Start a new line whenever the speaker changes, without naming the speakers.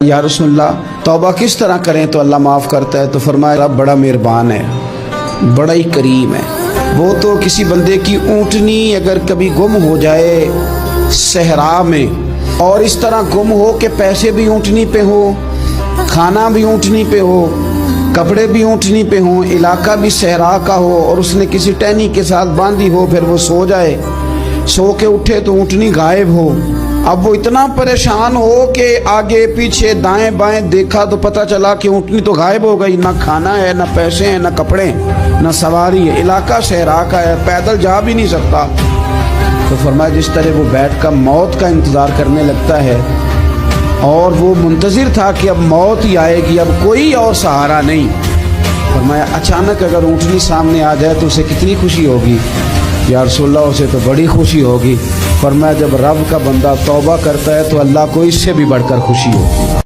یا رسول اللہ توبہ کس طرح کریں تو اللہ معاف کرتا ہے؟ تو فرمایا رب بڑا مہربان ہے، بڑا ہی کریم ہے۔ وہ تو کسی بندے کی اونٹنی اگر کبھی گم ہو جائے صحرا میں، اور اس طرح گم ہو کہ پیسے بھی اونٹنی پہ ہو، کھانا بھی اونٹنی پہ ہو، کپڑے بھی اونٹنی پہ ہوں، علاقہ بھی صحرا کا ہو، اور اس نے کسی ٹہنی کے ساتھ باندھی ہو، پھر وہ سو جائے، سو کے اٹھے تو اونٹنی غائب ہو۔ اب وہ اتنا پریشان ہو کہ آگے پیچھے دائیں بائیں دیکھا تو پتہ چلا کہ اونٹنی تو غائب ہو گئی، نہ کھانا ہے، نہ پیسے ہیں، نہ کپڑے ہیں، نہ سواری ہے، علاقہ صحرا کا ہے، پیدل جا بھی نہیں سکتا۔ تو فرمایا جس طرح وہ بیٹھ کر موت کا انتظار کرنے لگتا ہے، اور وہ منتظر تھا کہ اب موت ہی آئے گی، اب کوئی اور سہارا نہیں۔ فرمایا اچانک اگر اونٹنی سامنے آ جائے تو اسے کتنی خوشی ہوگی؟ یا رسول اللہ اسے تو بڑی خوشی ہوگی۔ فرمایا جب رب کا بندہ توبہ کرتا ہے تو اللہ کو اس سے بھی بڑھ کر خوشی ہوگی۔